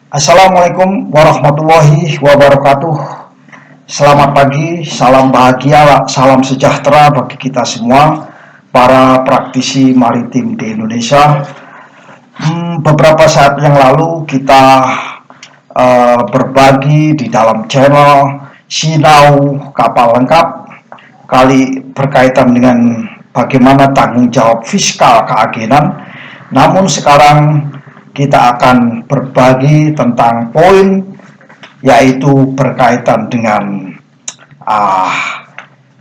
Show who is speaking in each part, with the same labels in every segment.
Speaker 1: Assalamualaikum warahmatullahi wabarakatuh. Selamat pagi, salam bahagia, salam sejahtera bagi kita semua, para praktisi maritim di Indonesia. Beberapa saat yang lalu kita berbagi di dalam channel Sinau Kapal Lengkap, kali berkaitan dengan bagaimana tanggung jawab fiskal keagenan. Namun sekarang kita akan berbagi tentang poin, yaitu berkaitan dengan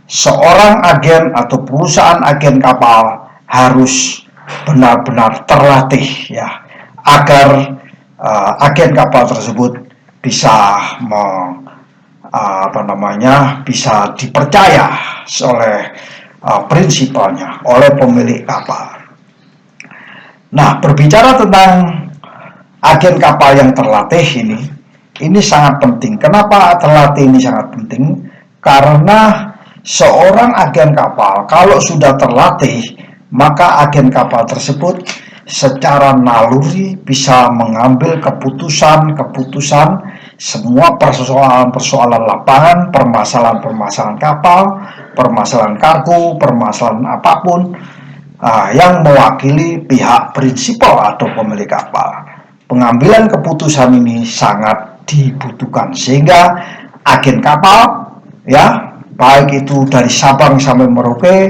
Speaker 1: seorang agen atau perusahaan agen kapal harus benar-benar terlatih ya, agar agen kapal tersebut bisa bisa dipercaya oleh prinsipalnya, oleh pemilik kapal. Nah, berbicara tentang agen kapal yang terlatih ini sangat penting. Kenapa terlatih ini sangat penting? Karena seorang agen kapal kalau sudah terlatih, maka agen kapal tersebut secara naluri bisa mengambil keputusan semua persoalan lapangan, permasalahan kapal, permasalahan kargo, permasalahan apapun yang mewakili pihak prinsipal atau pemilik kapal. Pengambilan keputusan ini sangat dibutuhkan, sehingga agen kapal ya, baik itu dari Sabang sampai Merauke,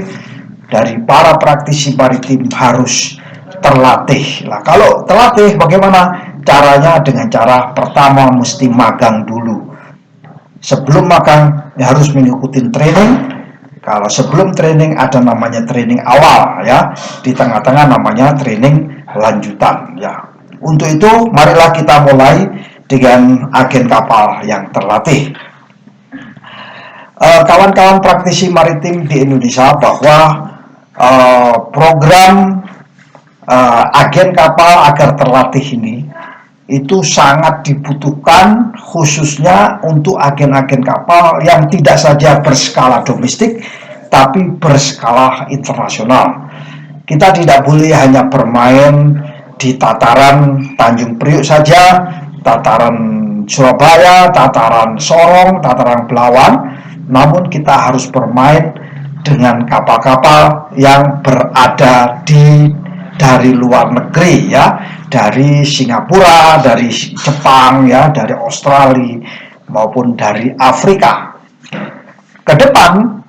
Speaker 1: dari para praktisi maritim harus terlatih. Nah, kalau terlatih bagaimana caranya? Dengan cara pertama mesti magang dulu. Sebelum magang ya harus mengikuti training. Kalau sebelum training ada namanya training awal ya, di tengah-tengah namanya training lanjutan ya. Untuk itu marilah kita mulai dengan agen kapal yang terlatih. Kawan-kawan praktisi maritim di Indonesia, bahwa program agen kapal agar terlatih ini itu sangat dibutuhkan, khususnya untuk agen-agen kapal yang tidak saja berskala domestik tapi berskala internasional. Kita tidak boleh hanya bermain di tataran Tanjung Priok saja, tataran Surabaya, tataran Sorong, tataran Belawan, namun kita harus bermain dengan kapal-kapal yang berada dari luar negeri ya, dari Singapura, dari Jepang ya, dari Australia maupun dari Afrika. Ke depan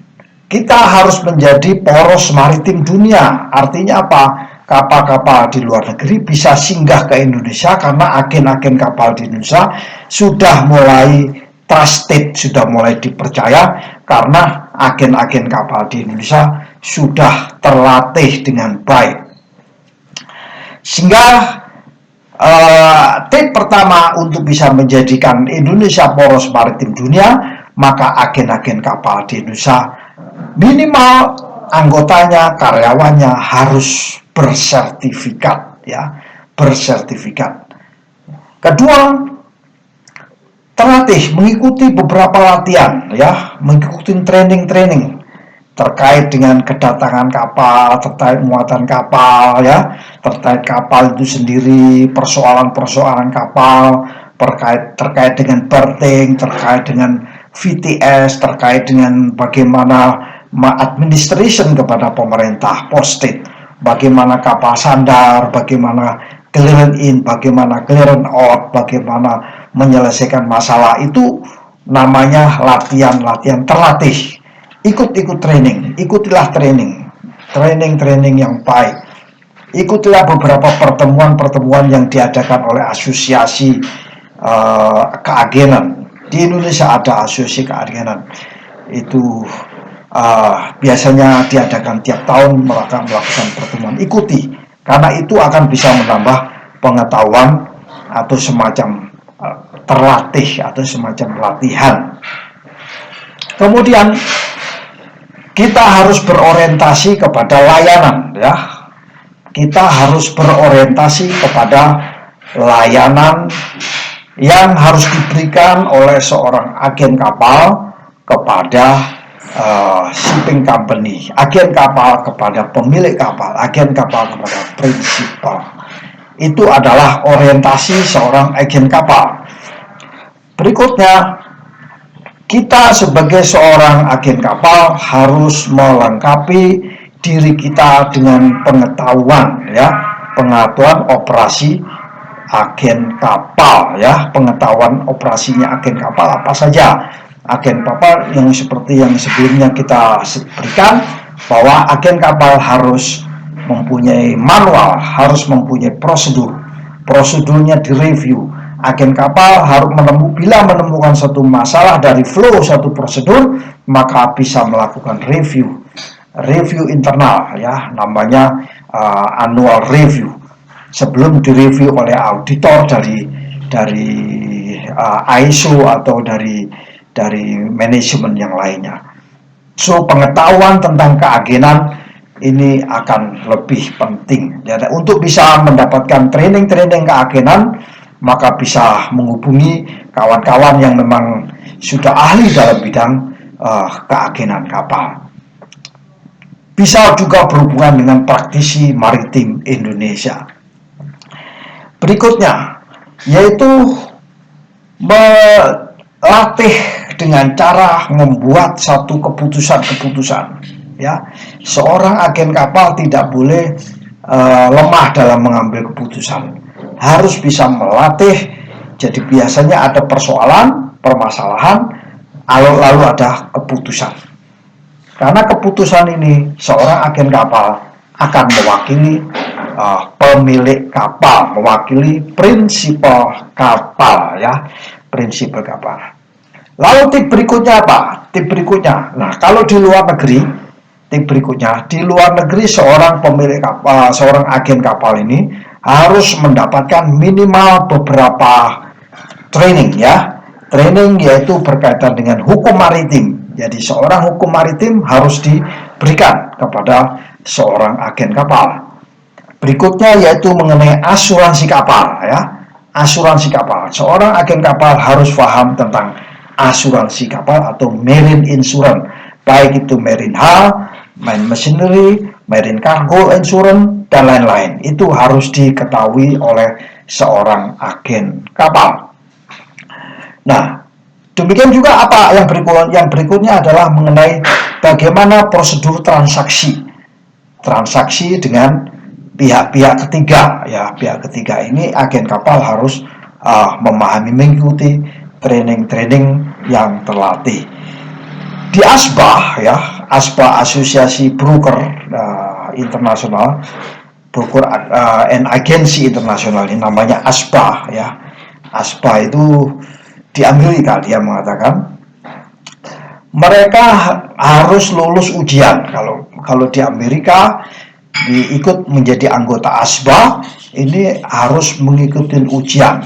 Speaker 1: kita harus menjadi poros maritim dunia. Artinya apa? Kapal-kapal di luar negeri bisa singgah ke Indonesia karena agen-agen kapal di Indonesia sudah mulai trusted, sudah mulai dipercaya, karena agen-agen kapal di Indonesia sudah terlatih dengan baik. Sehingga tip pertama untuk bisa menjadikan Indonesia poros maritim dunia, maka agen-agen kapal di Indonesia minimal anggotanya, karyawannya harus bersertifikat ya, bersertifikat. Kedua, terlatih, mengikuti beberapa latihan ya, mengikuti training terkait dengan kedatangan kapal, terkait muatan kapal ya, terkait kapal itu sendiri, persoalan kapal, terkait dengan berthing, terkait dengan VTS, terkait dengan bagaimana administration kepada pemerintah, posted, bagaimana kapal sandar, bagaimana clearance in, bagaimana clearance out, bagaimana menyelesaikan masalah. Itu namanya latihan terlatih. Ikutilah training yang baik. Ikutilah beberapa pertemuan yang diadakan oleh asosiasi keagenan. Di Indonesia ada asosiasi keagenan. Itu biasanya diadakan tiap tahun, melakukan pertemuan. Ikuti, karena itu akan bisa menambah pengetahuan atau semacam terlatih atau semacam latihan. Kemudian kita harus berorientasi kepada layanan ya. Kita harus berorientasi kepada layanan yang harus diberikan oleh seorang agen kapal kepada shipping company, agen kapal kepada pemilik kapal, agen kapal kepada prinsipal. Itu adalah orientasi seorang agen kapal. Berikutnya, kita sebagai seorang agen kapal harus melengkapi diri kita dengan pengetahuan, ya, pengetahuan operasi agen kapal, ya, pengetahuan operasinya agen kapal apa saja. Agen kapal yang seperti yang sebelumnya kita berikan, bahwa agen kapal harus mempunyai manual, harus mempunyai prosedur. Prosedurnya direview. Agen kapal harus bila menemukan satu masalah dari flow satu prosedur, maka bisa melakukan review internal, ya, namanya annual review, sebelum direview oleh auditor dari ISO atau dari manajemen yang lainnya. So, pengetahuan tentang keagenan ini akan lebih penting. Jadi, untuk bisa mendapatkan training keagenan, maka bisa menghubungi kawan-kawan yang memang sudah ahli dalam bidang keagenan kapal. Bisa juga berhubungan dengan praktisi maritim Indonesia. Berikutnya, yaitu melatih dengan cara membuat satu keputusan. Ya, seorang agen kapal tidak boleh lemah dalam mengambil keputusan. Harus bisa melatih. Jadi biasanya ada permasalahan, lalu ada keputusan. Karena keputusan ini, seorang agen kapal akan mewakili pemilik kapal, mewakili prinsipal kapal, ya, prinsipal kapal. Lalu tip berikutnya apa? Tip berikutnya, nah, kalau di luar negeri, tip berikutnya, di luar negeri seorang pemilik kapal, seorang agen kapal ini harus mendapatkan minimal beberapa training, ya. Training yaitu berkaitan dengan hukum maritim. Jadi seorang hukum maritim harus diberikan kepada seorang agen kapal. Berikutnya yaitu mengenai asuransi kapal, ya. Asuransi kapal. Seorang agen kapal harus paham tentang asuransi kapal atau marine insurance, baik itu marine hull, marine machinery, marine cargo insurance, dan lain-lain. Itu harus diketahui oleh seorang agen kapal. Nah, demikian juga apa yang berikutnya adalah mengenai bagaimana prosedur transaksi dengan pihak-pihak ketiga, ya. Pihak ketiga ini agen kapal harus memahami, mengikuti training yang terlatih. Di ASBA, ya, ASBA Asosiasi Broker Internasional, Broker and Agency Internasional, ini namanya ASBA, ya. ASBA itu di Amerika, dia mengatakan mereka harus lulus ujian. Kalau di Amerika ikut menjadi anggota ASBA, ini harus mengikuti ujian.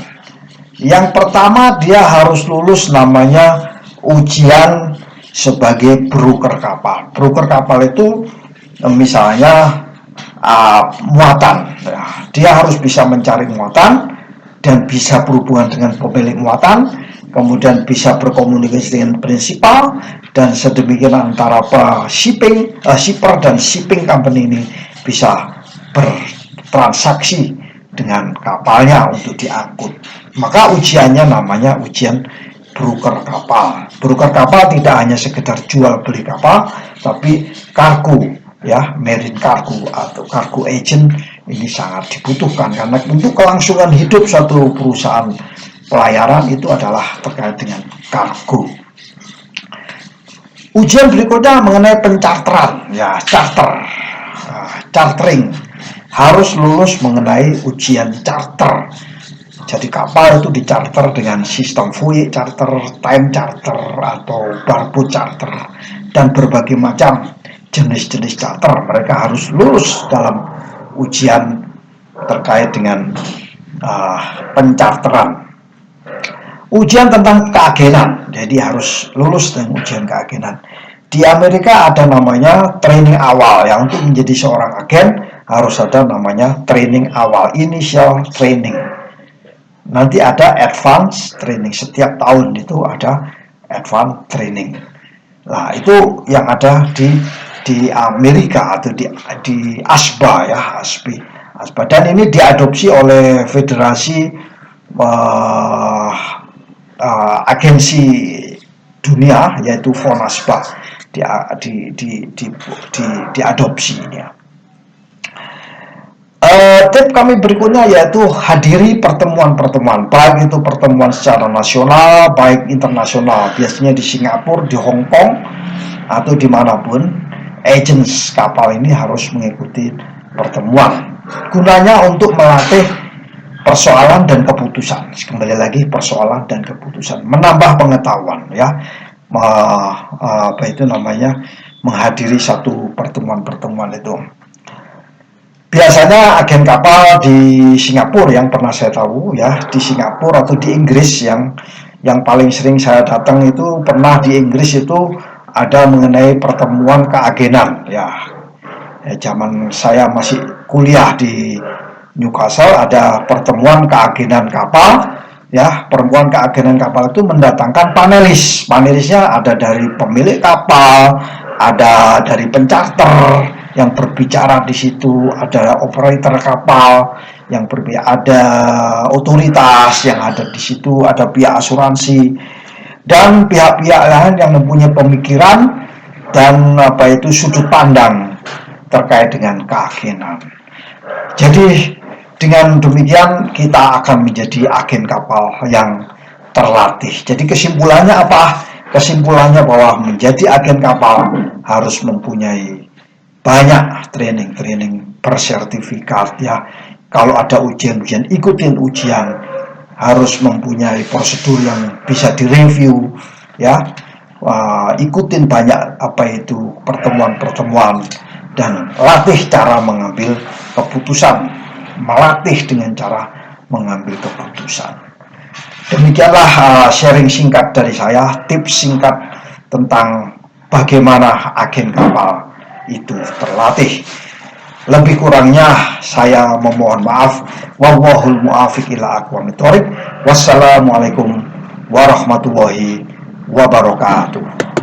Speaker 1: Yang pertama, dia harus lulus namanya ujian sebagai broker kapal. Broker kapal itu misalnya muatan, ya. Dia harus bisa mencari muatan dan bisa berhubungan dengan pemilik muatan, kemudian bisa berkomunikasi dengan prinsipal, dan sedemikian antara shipper dan shipping company ini bisa bertransaksi dengan kapalnya untuk diangkut. Maka ujiannya namanya ujian broker kapal. Broker kapal tidak hanya sekedar jual beli kapal, tapi kargo, ya, marine cargo atau cargo agent ini sangat dibutuhkan, karena untuk kelangsungan hidup suatu perusahaan pelayaran itu adalah terkait dengan kargo. Ujian berikutnya mengenai pencharteran, ya, chartering, harus lulus mengenai ujian charter. Jadi kapal itu dicharter dengan sistem voyage charter, time charter, atau barboat charter, dan berbagai macam jenis-jenis charter. Mereka harus lulus dalam ujian terkait dengan pencharteran. Ujian tentang keagenan, jadi harus lulus dengan ujian keagenan. Di Amerika ada namanya training awal, yang untuk menjadi seorang agen harus ada namanya training awal, initial training. Nanti ada advance training, setiap tahun itu ada advance training. Nah, itu yang ada di Amerika atau di ASBA, ya, Dan ini diadopsi oleh Federasi Agensi Dunia, yaitu FONASPA, diadopsi ya. Tip kami berikutnya yaitu hadiri pertemuan-pertemuan, baik itu pertemuan secara nasional, baik internasional, biasanya di Singapura, di Hong Kong, atau dimanapun. Agents kapal ini harus mengikuti pertemuan, gunanya untuk melatih persoalan dan keputusan. Kembali lagi, persoalan dan keputusan, menambah pengetahuan ya. Menghadiri satu pertemuan-pertemuan itu. Biasanya agen kapal di Singapura yang pernah saya tahu ya, di Singapura atau di Inggris, yang paling sering saya datang itu pernah di Inggris, itu ada mengenai pertemuan keagenan ya. Zaman saya masih kuliah di Newcastle, ada pertemuan keagenan kapal ya. Pertemuan keagenan kapal itu mendatangkan panelis. Panelisnya ada dari pemilik kapal, ada dari pencarter yang berbicara di situ, ada operator kapal yang berbicara, ada otoritas yang ada di situ, ada pihak asuransi dan pihak-pihak lain yang mempunyai pemikiran dan sudut pandang terkait dengan keagenan. Jadi dengan demikian kita akan menjadi agen kapal yang terlatih. Jadi kesimpulannya apa? Kesimpulannya bahwa menjadi agen kapal harus mempunyai banyak training bersertifikat ya. Kalau ada ujian-ujian, ikutin ujian. Harus mempunyai prosedur yang bisa direview ya. Ikutin banyak pertemuan-pertemuan dan latih cara mengambil keputusan, melatih dengan cara mengambil keputusan. Demikianlah sharing singkat dari saya, tips singkat tentang bagaimana agen kapal itu terlatih. Lebih kurangnya saya memohon maaf. Wallahul muwaffiq ila aqwamit thoriq. Wassalamualaikum warahmatullahi wabarakatuh.